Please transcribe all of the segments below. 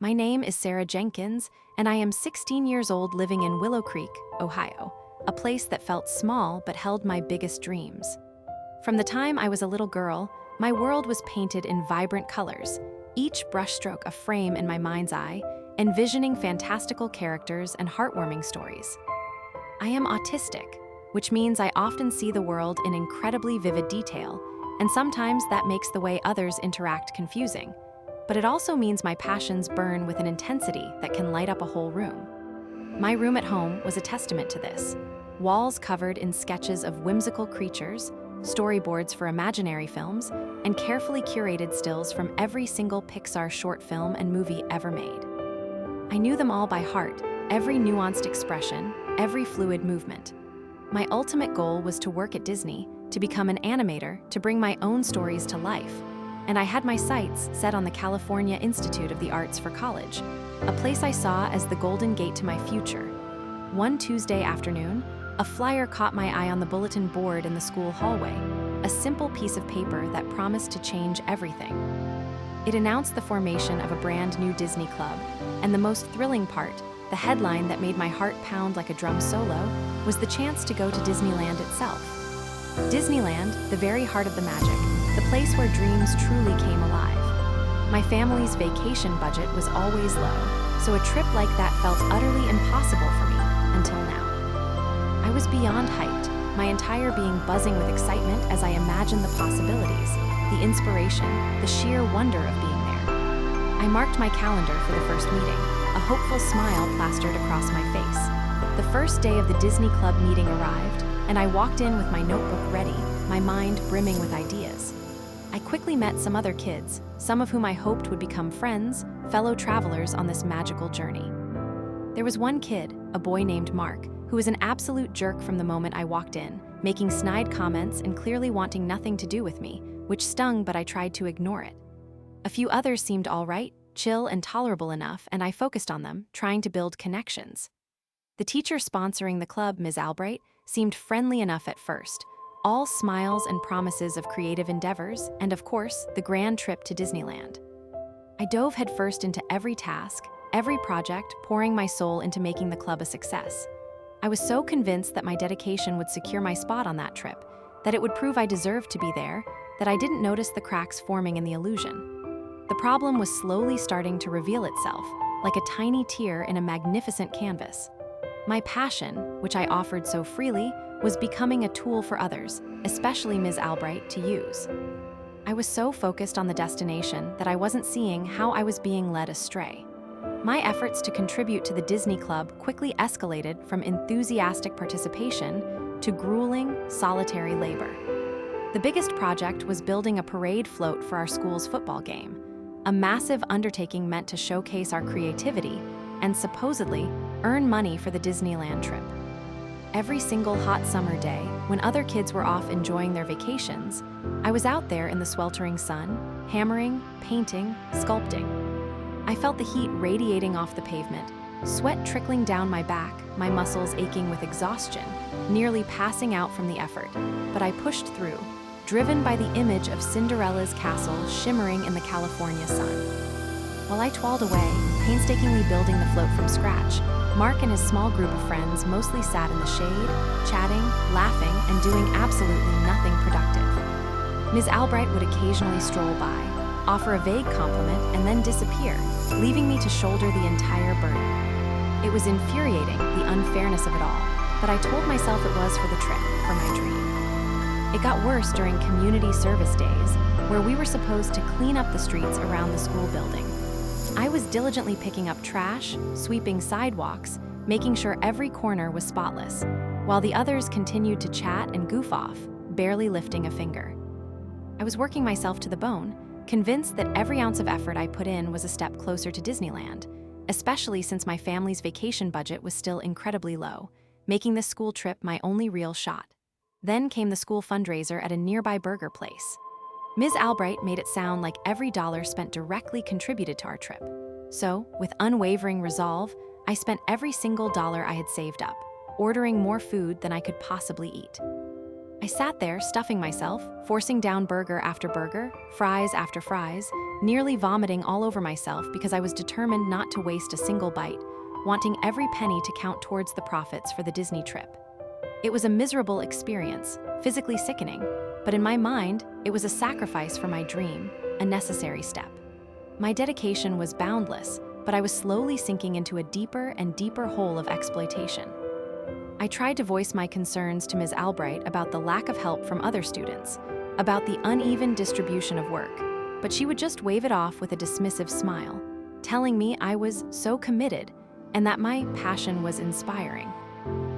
My name is Sarah Jenkins, and I am 16 years old living in Willow Creek, Ohio, a place that felt small but held my biggest dreams. From the time I was a little girl, my world was painted in vibrant colors, each brushstroke a frame in my mind's eye, envisioning fantastical characters and heartwarming stories. I am autistic, which means I often see the world in incredibly vivid detail, and sometimes that makes the way others interact confusing. But it also means my passions burn with an intensity that can light up a whole room. My room at home was a testament to this. Walls covered in sketches of whimsical creatures, storyboards for imaginary films, and carefully curated stills from every single Pixar short film and movie ever made. I knew them all by heart, every nuanced expression, every fluid movement. My ultimate goal was to work at Disney, to become an animator, to bring my own stories to life. And I had my sights set on the California Institute of the Arts for college, a place I saw as the golden gate to my future. One Tuesday afternoon, a flyer caught my eye on the bulletin board in the school hallway, a simple piece of paper that promised to change everything. It announced the formation of a brand new Disney club, and the most thrilling part, the headline that made my heart pound like a drum solo, was the chance to go to Disneyland itself. Disneyland, the very heart of the magic, the place where dreams truly came alive. My family's vacation budget was always low, so a trip like that felt utterly impossible for me until now. I was beyond hyped, my entire being buzzing with excitement as I imagined the possibilities, the inspiration, the sheer wonder of being there. I marked my calendar for the first meeting, a hopeful smile plastered across my face. The first day of the Disney Club meeting arrived, and I walked in with my notebook ready, my mind brimming with ideas. I quickly met some other kids, some of whom I hoped would become friends, fellow travelers on this magical journey. There was one kid, a boy named Mark, who was an absolute jerk from the moment I walked in, making snide comments and clearly wanting nothing to do with me, which stung, but I tried to ignore it. A few others seemed all right, chill and tolerable enough, and I focused on them, trying to build connections. The teacher sponsoring the club, Ms. Albright, seemed friendly enough at first, all smiles and promises of creative endeavors, and of course, the grand trip to Disneyland. I dove headfirst into every task, every project, pouring my soul into making the club a success. I was so convinced that my dedication would secure my spot on that trip, that it would prove I deserved to be there, that I didn't notice the cracks forming in the illusion. The problem was slowly starting to reveal itself, like a tiny tear in a magnificent canvas. My passion, which I offered so freely, was becoming a tool for others, especially Ms. Albright, to use. I was so focused on the destination that I wasn't seeing how I was being led astray. My efforts to contribute to the Disney Club quickly escalated from enthusiastic participation to grueling, solitary labor. The biggest project was building a parade float for our school's football game, a massive undertaking meant to showcase our creativity and supposedly earn money for the Disneyland trip. Every single hot summer day, when other kids were off enjoying their vacations, I was out there in the sweltering sun, hammering, painting, sculpting. I felt the heat radiating off the pavement, sweat trickling down my back, my muscles aching with exhaustion, nearly passing out from the effort. But I pushed through, driven by the image of Cinderella's castle shimmering in the California sun. While I toiled away, painstakingly building the float from scratch, Mark and his small group of friends mostly sat in the shade, chatting, laughing, and doing absolutely nothing productive. Ms. Albright would occasionally stroll by, offer a vague compliment, and then disappear, leaving me to shoulder the entire burden. It was infuriating, the unfairness of it all, but I told myself it was for the trip, for my dream. It got worse during community service days, where we were supposed to clean up the streets around the school building. I was diligently picking up trash, sweeping sidewalks, making sure every corner was spotless, while the others continued to chat and goof off, barely lifting a finger. I was working myself to the bone, convinced that every ounce of effort I put in was a step closer to Disneyland, especially since my family's vacation budget was still incredibly low, making this school trip my only real shot. Then came the school fundraiser at a nearby burger place. Ms. Albright made it sound like every dollar spent directly contributed to our trip. So, with unwavering resolve, I spent every single dollar I had saved up, ordering more food than I could possibly eat. I sat there, stuffing myself, forcing down burger after burger, fries after fries, nearly vomiting all over myself because I was determined not to waste a single bite, wanting every penny to count towards the profits for the Disney trip. It was a miserable experience, physically sickening, but in my mind, it was a sacrifice for my dream, a necessary step. My dedication was boundless, but I was slowly sinking into a deeper and deeper hole of exploitation. I tried to voice my concerns to Ms. Albright about the lack of help from other students, about the uneven distribution of work, but she would just wave it off with a dismissive smile, telling me I was so committed and that my passion was inspiring,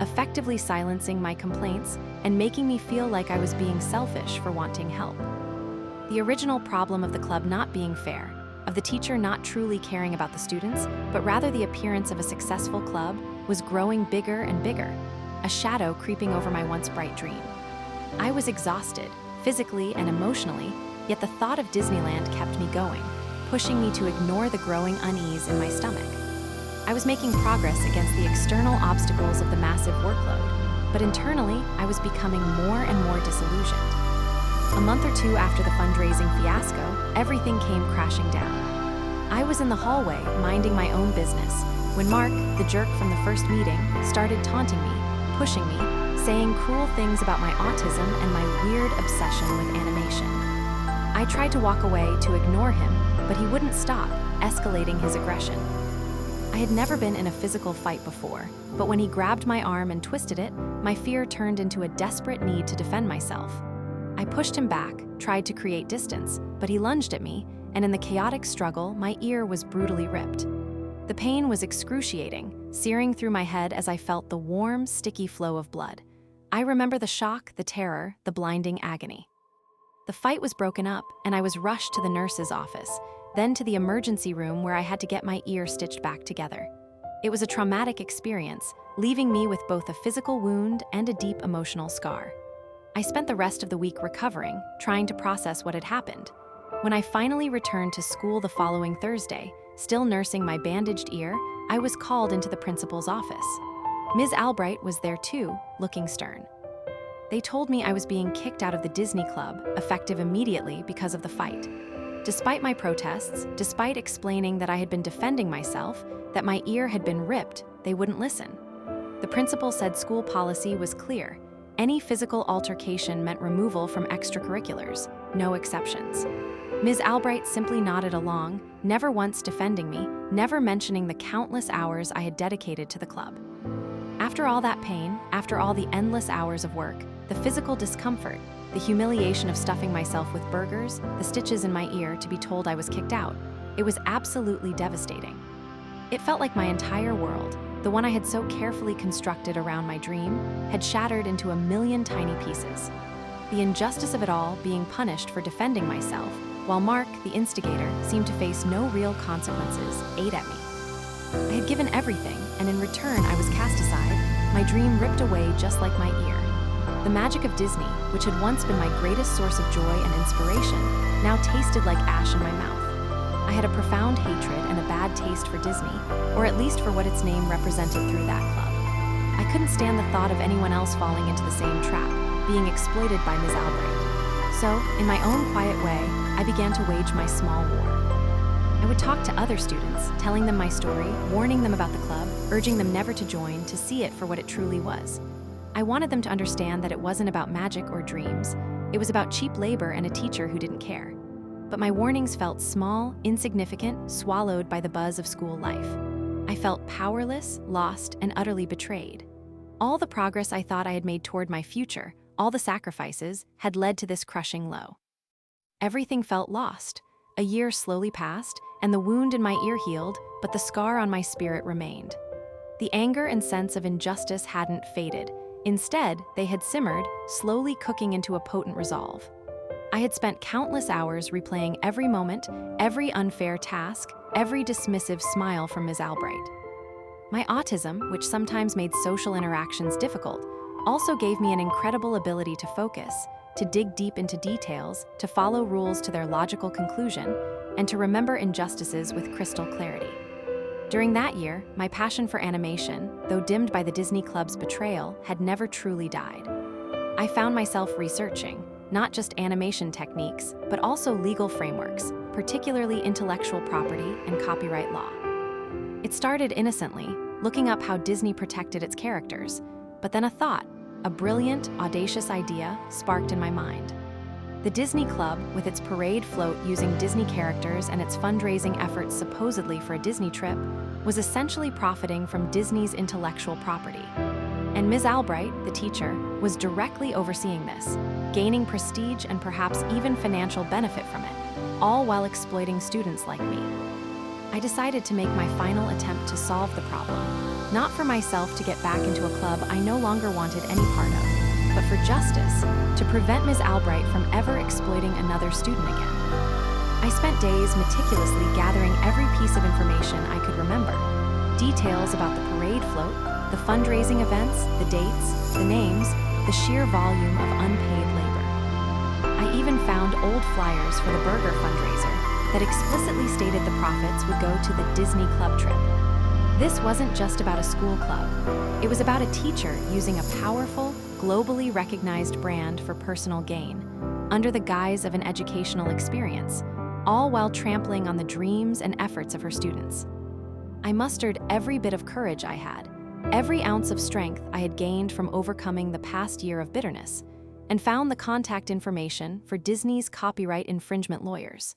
effectively silencing my complaints and making me feel like I was being selfish for wanting help. The original problem of the club not being fair, of the teacher not truly caring about the students, but rather the appearance of a successful club, was growing bigger and bigger, a shadow creeping over my once bright dream. I was exhausted, physically and emotionally, yet the thought of Disneyland kept me going, pushing me to ignore the growing unease in my stomach. I was making progress against the external obstacles of the massive workload, but internally, I was becoming more and more disillusioned. A month or two after the fundraising fiasco, everything came crashing down. I was in the hallway, minding my own business, when Mark, the jerk from the first meeting, started taunting me, pushing me, saying cruel things about my autism and my weird obsession with animation. I tried to walk away to ignore him, but he wouldn't stop, escalating his aggression. I had never been in a physical fight before, but when he grabbed my arm and twisted it, my fear turned into a desperate need to defend myself. I pushed him back, tried to create distance, but he lunged at me, and in the chaotic struggle, my ear was brutally ripped. The pain was excruciating, searing through my head as I felt the warm, sticky flow of blood. I remember the shock, the terror, the blinding agony. The fight was broken up, and I was rushed to the nurse's office, then to the emergency room where I had to get my ear stitched back together. It was a traumatic experience, leaving me with both a physical wound and a deep emotional scar. I spent the rest of the week recovering, trying to process what had happened. When I finally returned to school the following Thursday, still nursing my bandaged ear, I was called into the principal's office. Ms. Albright was there too, looking stern. They told me I was being kicked out of the Disney Club, effective immediately because of the fight. Despite my protests, despite explaining that I had been defending myself, that my ear had been ripped, they wouldn't listen. The principal said school policy was clear. Any physical altercation meant removal from extracurriculars, no exceptions. Ms. Albright simply nodded along, never once defending me, never mentioning the countless hours I had dedicated to the club. After all that pain, after all the endless hours of work, the physical discomfort, the humiliation of stuffing myself with burgers, the stitches in my ear to be told I was kicked out, it was absolutely devastating. It felt like my entire world, the one I had so carefully constructed around my dream, had shattered into a million tiny pieces. The injustice of it all being punished for defending myself, while Mark, the instigator, seemed to face no real consequences, ate at me. I had given everything, and in return I was cast aside, my dream ripped away just like my ear. The magic of Disney, which had once been my greatest source of joy and inspiration, now tasted like ash in my mouth. I had a profound hatred and a bad taste for Disney, or at least for what its name represented through that club. I couldn't stand the thought of anyone else falling into the same trap, being exploited by Ms. Albright. So, in my own quiet way, I began to wage my small war. I would talk to other students, telling them my story, warning them about the club, urging them never to join, to see it for what it truly was. I wanted them to understand that it wasn't about magic or dreams. It was about cheap labor and a teacher who didn't care. But my warnings felt small, insignificant, swallowed by the buzz of school life. I felt powerless, lost, and utterly betrayed. All the progress I thought I had made toward my future, all the sacrifices, had led to this crushing low. Everything felt lost. A year slowly passed, and the wound in my ear healed, but the scar on my spirit remained. The anger and sense of injustice hadn't faded. Instead, they had simmered, slowly cooking into a potent resolve. I had spent countless hours replaying every moment, every unfair task, every dismissive smile from Ms. Albright. My autism, which sometimes made social interactions difficult, also gave me an incredible ability to focus, to dig deep into details, to follow rules to their logical conclusion, and to remember injustices with crystal clarity. During that year, my passion for animation, though dimmed by the Disney Club's betrayal, had never truly died. I found myself researching not just animation techniques, but also legal frameworks, particularly intellectual property and copyright law. It started innocently, looking up how Disney protected its characters, but then a brilliant, audacious idea sparked in my mind. The Disney Club, with its parade float using Disney characters and its fundraising efforts supposedly for a Disney trip, was essentially profiting from Disney's intellectual property. And Ms. Albright, the teacher, was directly overseeing this, gaining prestige and perhaps even financial benefit from it, all while exploiting students like me. I decided to make my final attempt to solve the problem, not for myself to get back into a club I no longer wanted any part of, but for justice, to prevent Ms. Albright from ever exploiting another student again. I spent days meticulously gathering every piece of information I could remember, details about the parade float, the fundraising events, the dates, the names, the sheer volume of unpaid labor. I even found old flyers for the burger fundraiser that explicitly stated the profits would go to the Disney Club trip. This wasn't just about a school club. It was about a teacher using a powerful, globally recognized brand for personal gain, under the guise of an educational experience, all while trampling on the dreams and efforts of her students. I mustered every bit of courage I had, every ounce of strength I had gained from overcoming the past year of bitterness, and found the contact information for Disney's copyright infringement lawyers.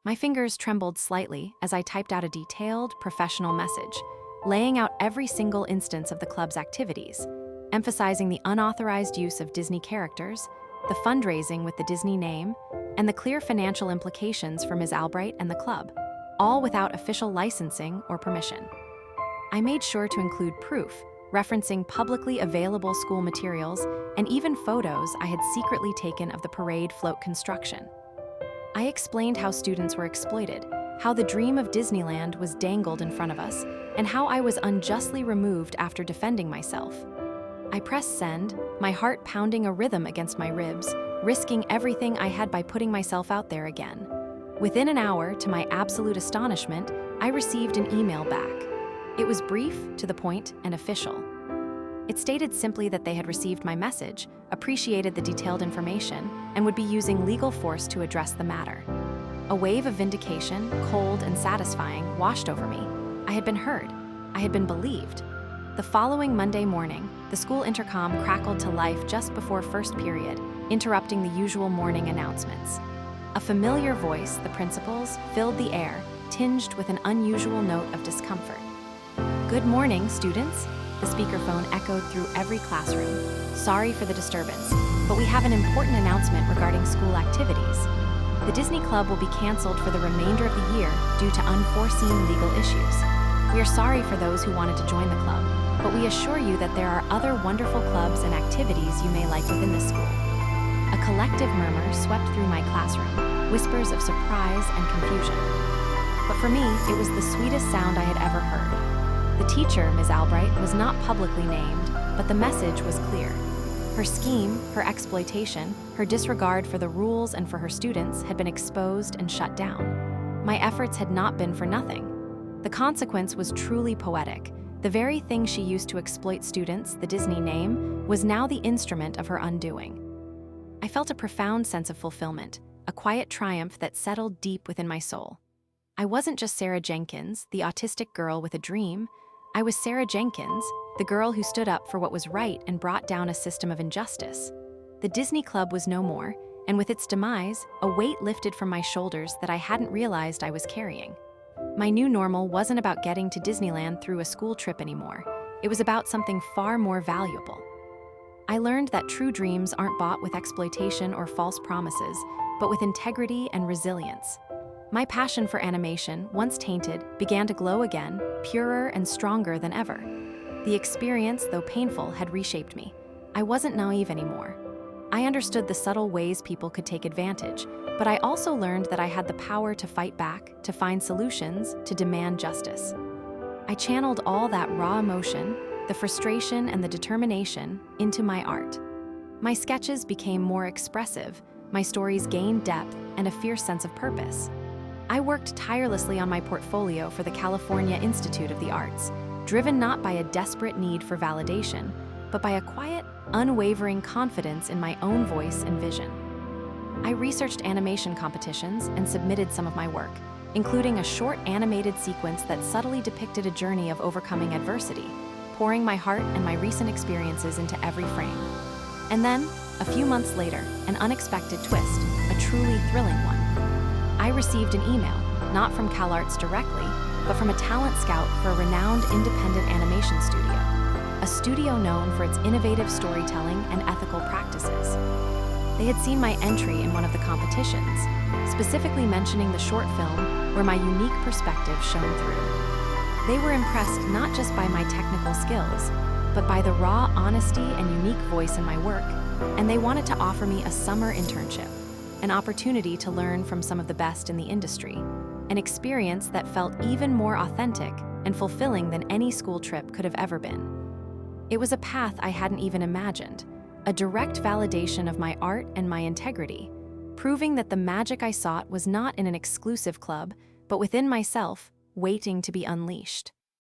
My fingers trembled slightly as I typed out a detailed, professional message, laying out every single instance of the club's activities, emphasizing the unauthorized use of Disney characters, the fundraising with the Disney name, and the clear financial implications for Ms. Albright and the club, all without official licensing or permission. I made sure to include proof, referencing publicly available school materials and even photos I had secretly taken of the parade float construction. I explained how students were exploited, how the dream of Disneyland was dangled in front of us, and how I was unjustly removed after defending myself. I pressed send, my heart pounding a rhythm against my ribs, risking everything I had by putting myself out there again. Within an hour, to my absolute astonishment, I received an email back. It was brief, to the point, and official. It stated simply that they had received my message, appreciated the detailed information, and would be using legal force to address the matter. A wave of vindication, cold and satisfying, washed over me. I had been heard. I had been believed. The following Monday morning, the school intercom crackled to life just before first period, interrupting the usual morning announcements. A familiar voice, the principal's, filled the air, tinged with an unusual note of discomfort. "Good morning, students," the speakerphone echoed through every classroom. "Sorry for the disturbance, but we have an important announcement regarding school activities. The Disney Club will be canceled for the remainder of the year due to unforeseen legal issues. We are sorry for those who wanted to join the club, but we assure you that there are other wonderful clubs and activities you may like within the school." A collective murmur swept through my classroom, whispers of surprise and confusion. But for me, it was the sweetest sound I had ever heard. The teacher, Ms. Albright, was not publicly named, but the message was clear. Her scheme, her exploitation, her disregard for the rules and for her students had been exposed and shut down. My efforts had not been for nothing. The consequence was truly poetic. The very thing she used to exploit students, the Disney name, was now the instrument of her undoing. I felt a profound sense of fulfillment, a quiet triumph that settled deep within my soul. I wasn't just Sarah Jenkins, the autistic girl with a dream. I was Sarah Jenkins, the girl who stood up for what was right and brought down a system of injustice. The Disney Club was no more, and with its demise, a weight lifted from my shoulders that I hadn't realized I was carrying. My new normal wasn't about getting to Disneyland through a school trip anymore. It was about something far more valuable. I learned that true dreams aren't bought with exploitation or false promises, but with integrity and resilience. My passion for animation, once tainted, began to glow again, purer and stronger than ever. The experience, though painful, had reshaped me. I wasn't naive anymore. I understood the subtle ways people could take advantage, but I also learned that I had the power to fight back, to find solutions, to demand justice. I channeled all that raw emotion, the frustration and the determination, into my art. My sketches became more expressive, my stories gained depth and a fierce sense of purpose. I worked tirelessly on my portfolio for the California Institute of the Arts, driven not by a desperate need for validation, but by a quiet, unwavering confidence in my own voice and vision. I researched animation competitions and submitted some of my work, including a short animated sequence that subtly depicted a journey of overcoming adversity, pouring my heart and my recent experiences into every frame. And then, a few months later, an unexpected twist, a truly thrilling one. I received an email, not from CalArts directly, but from a talent scout for a renowned independent animation studio, a studio known for its innovative storytelling and ethical practices. They had seen my entry in one of the competitions, specifically mentioning the short film where my unique perspective shone through. They were impressed not just by my technical skills, but by the raw honesty and unique voice in my work, and they wanted to offer me a summer internship, an opportunity to learn from some of the best in the industry, an experience that felt even more authentic and fulfilling than any school trip could have ever been. It was a path I hadn't even imagined, a direct validation of my art and my integrity, proving that the magic I sought was not in an exclusive club, but within myself, waiting to be unleashed.